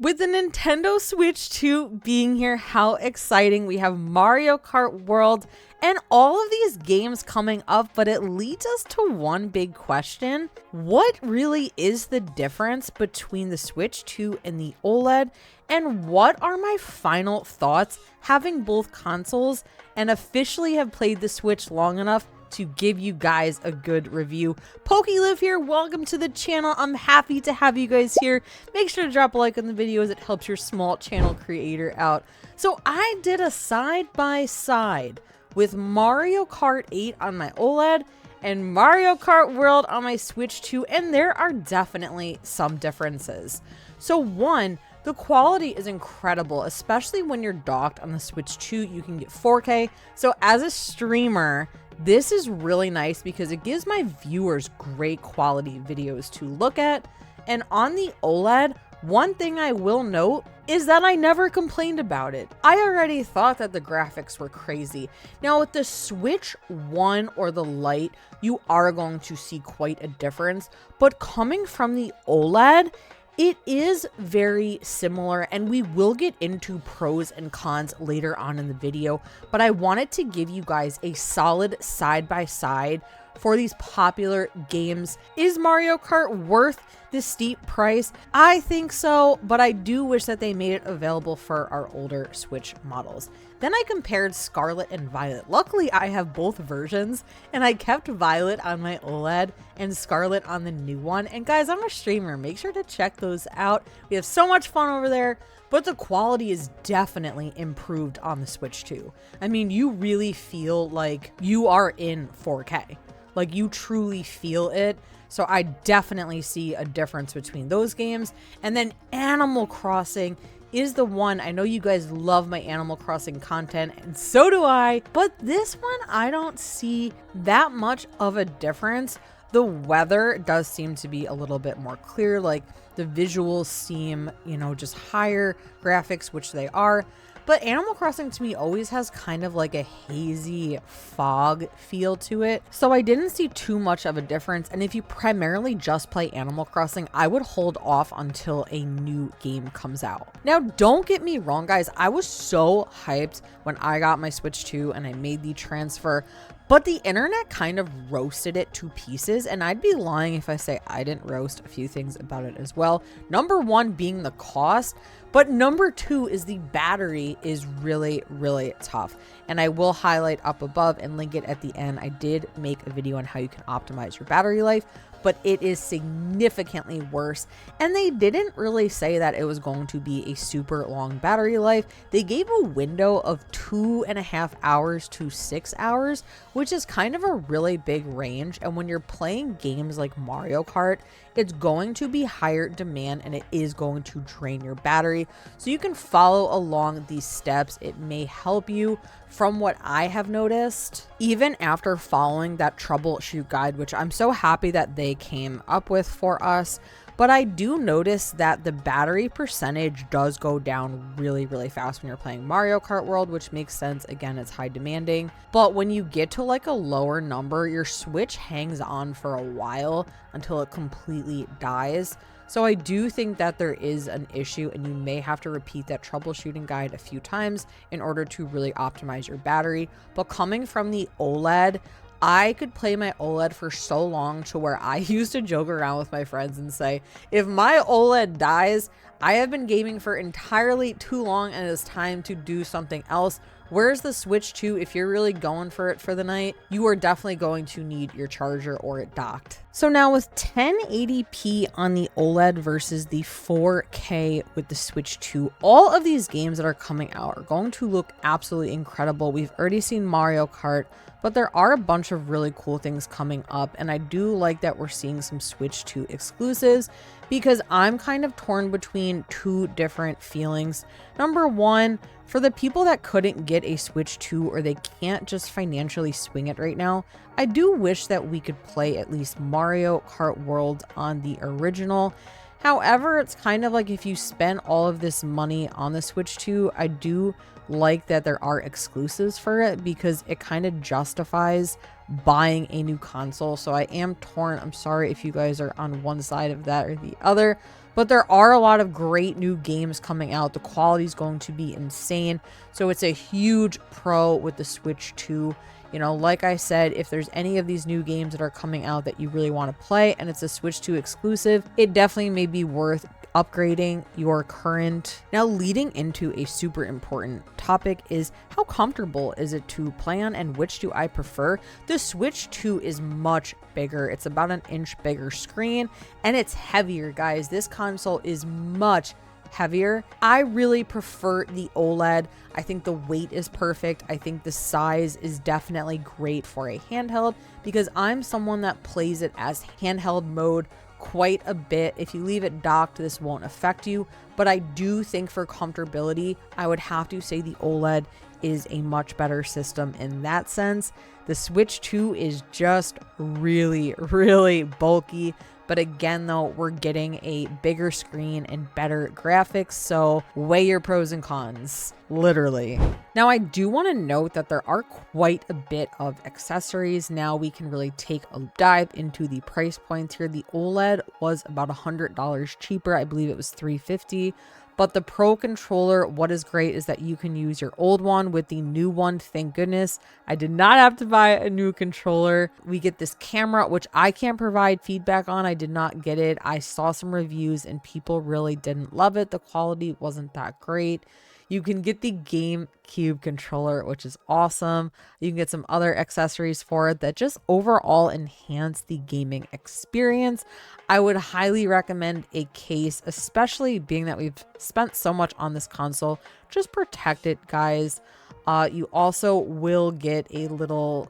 With the Nintendo Switch 2 being here, how exciting. We have Mario Kart World and all of these games coming up, but it leads us to one big question. What really is the difference between the Switch 2 and the OLED? And what are my final thoughts having both consoles and officially have played the Switch long enough to give you guys a good review? PokeLive here, welcome to the channel. I'm happy to have you guys here. Make sure to drop a like on the video as it helps your small channel creator out. So I did a side-by-side with Mario Kart 8 on my OLED and Mario Kart World on my Switch 2, and there are definitely some differences. So one, the quality is incredible, especially when you're docked on the Switch 2. You can get 4K. So as a streamer, this is really nice because it gives my viewers great quality videos to look at. And on the OLED, one thing I will note is that I never complained about it. I already thought that the graphics were crazy. Now with the Switch 1 or the Lite, you are going to see quite a difference. But coming from the OLED, it is very similar, and we will get into pros and cons later on in the video, but I wanted to give you guys a solid side-by-side for these popular games. Is Mario Kart worth the steep price? I think so, but I do wish that they made it available for our older Switch models. Then I compared Scarlet and Violet. Luckily, I have both versions, and I kept Violet on my OLED and Scarlet on the new one. And guys, I'm a streamer. Make sure to check those out. We have so much fun over there, but the quality is definitely improved on the Switch 2. I mean, you really feel like you are in 4K. Like, you truly feel it. So I definitely see a difference between those games. And then Animal Crossing is the one. I know you guys love my Animal Crossing content, and so do I. But this one, I don't see that much of a difference. The weather does seem to be a little bit more clear. Like, the visuals seem, just higher graphics, which they are. But Animal Crossing to me always has kind of like a hazy fog feel to it. So I didn't see too much of a difference. And if you primarily just play Animal Crossing, I would hold off until a new game comes out. Now, don't get me wrong, guys. I was so hyped when I got my Switch 2 and I made the transfer. But the internet kind of roasted it to pieces, and I'd be lying if I say I didn't roast a few things about it as well. Number one being the cost, but number two is the battery is really, really tough. And I will highlight up above and link it at the end. I did make a video on how you can optimize your battery life, but it is significantly worse. And they didn't really say that it was going to be a super long battery life. They gave a window of 2.5 hours to 6 hours, which is kind of a really big range. And when you're playing games like Mario Kart, it's going to be higher demand and it is going to drain your battery. So you can follow along these steps. It may help you. From what I have noticed, even after following that troubleshoot guide, which I'm so happy that they came up with for us, but I do notice that the battery percentage does go down really, really fast when you're playing Mario Kart World, which makes sense. Again, it's high demanding. But when you get to like a lower number, your Switch hangs on for a while until it completely dies. So I do think that there is an issue, and you may have to repeat that troubleshooting guide a few times in order to really optimize your battery. But coming from the OLED, I could play my OLED for so long to where I used to joke around with my friends and say, if my OLED dies, I have been gaming for entirely too long and it is time to do something else. Where's the Switch 2? If you're really going for it for the night, you are definitely going to need your charger or it docked. So now with 1080p on the OLED versus the 4K with the Switch 2, all of these games that are coming out are going to look absolutely incredible. We've already seen Mario Kart, but there are a bunch of really cool things coming up, and I do like that we're seeing some Switch 2 exclusives because I'm kind of torn between two different feelings. Number one, for the people that couldn't get a Switch 2 or they can't just financially swing it right now, I do wish that we could play at least Mario Kart World on the original. However, it's kind of like if you spend all of this money on the Switch 2, I do like that there are exclusives for it because it kind of justifies buying a new console. So I am torn. I'm sorry if you guys are on one side of that or the other, But there are a lot of great new games coming out. The quality is going to be insane. So it's a huge pro with the Switch 2. You know, like I said, if there's any of these new games that are coming out that you really want to play and it's a Switch 2 exclusive, it definitely may be worth upgrading your current. Now, leading into a super important topic is how comfortable is it to play on and which do I prefer? The Switch 2 is much bigger. It's about an inch bigger screen and it's heavier, guys. This console is much heavier. I really prefer the OLED. I think the weight is perfect. I think the size is definitely great for a handheld because I'm someone that plays it as handheld mode quite a bit. If you leave it docked, this won't affect you, but I do think for comfortability, I would have to say the OLED is a much better system in that sense. The Switch 2 is just really, really bulky. But again, though, we're getting a bigger screen and better graphics, so weigh your pros and cons, literally. Now, I do want to note that there are quite a bit of accessories. Now we can really take a dive into the price points here. The OLED was about $100 cheaper. I believe it was $350. But the Pro controller, what is great is that you can use your old one with the new one. Thank goodness. I did not have to buy a new controller. We get this camera, which I can't provide feedback on. I did not get it. I saw some reviews and people really didn't love it. The quality wasn't that great. You can get the GameCube controller, which is awesome. You can get some other accessories for it that just overall enhance the gaming experience. I would highly recommend a case, especially being that we've spent so much on this console. Just protect it, guys. You also will get a little,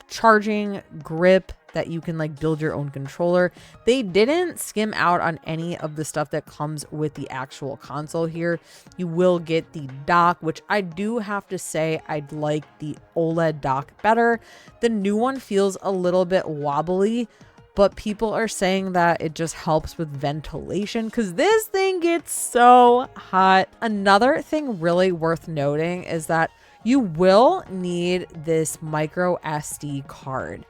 charging grip that you can like build your own controller. They didn't skim out on any of the stuff that comes with the actual console here. You will get the dock, which I do have to say I'd like the OLED dock better. The new one feels a little bit wobbly, but people are saying that it just helps with ventilation because this thing gets so hot. Another thing really worth noting is that you will need this micro SD card.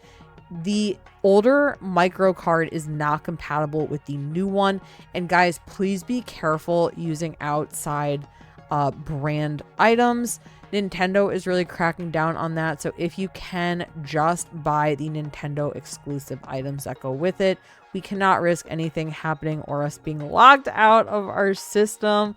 The older micro card is not compatible with the new one. And guys, please be careful using outside brand items. Nintendo is really cracking down on that. So if you can, just buy the Nintendo exclusive items that go with it. We cannot risk anything happening or us being locked out of our system.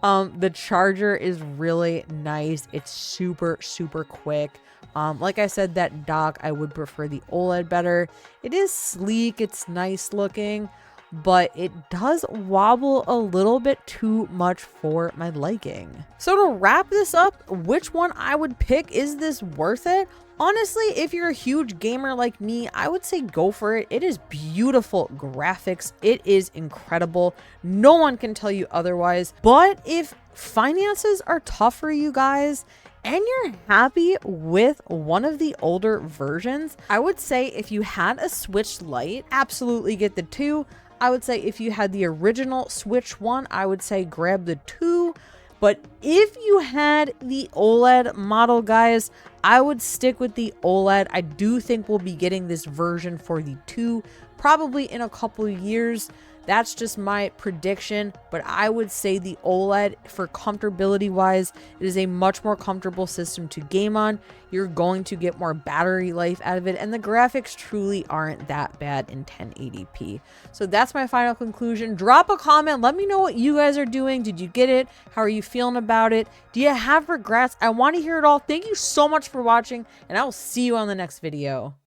The charger is really nice. It's super, super quick. Like I said, that dock, I would prefer the OLED better. It is sleek, it's nice looking, but it does wobble a little bit too much for my liking. So to wrap this up, which one I would pick, is this worth it? Honestly, if you're a huge gamer like me, I would say go for it. It is beautiful graphics. It is incredible. No one can tell you otherwise. But if finances are tough for you guys and you're happy with one of the older versions, I would say if you had a Switch Lite, absolutely get the 2. I would say if you had the original Switch 1, I would say grab the 2. But if you had the OLED model, guys, I would stick with the OLED. I do think we'll be getting this version for the 2 probably in a couple of years. That's just my prediction, but I would say the OLED, for comfortability wise, it is a much more comfortable system to game on. You're going to get more battery life out of it, and the graphics truly aren't that bad in 1080p. So that's my final conclusion. Drop a comment. Let me know what you guys are doing. Did you get it? How are you feeling about it? Do you have regrets? I want to hear it all. Thank you so much for watching, and I will see you on the next video.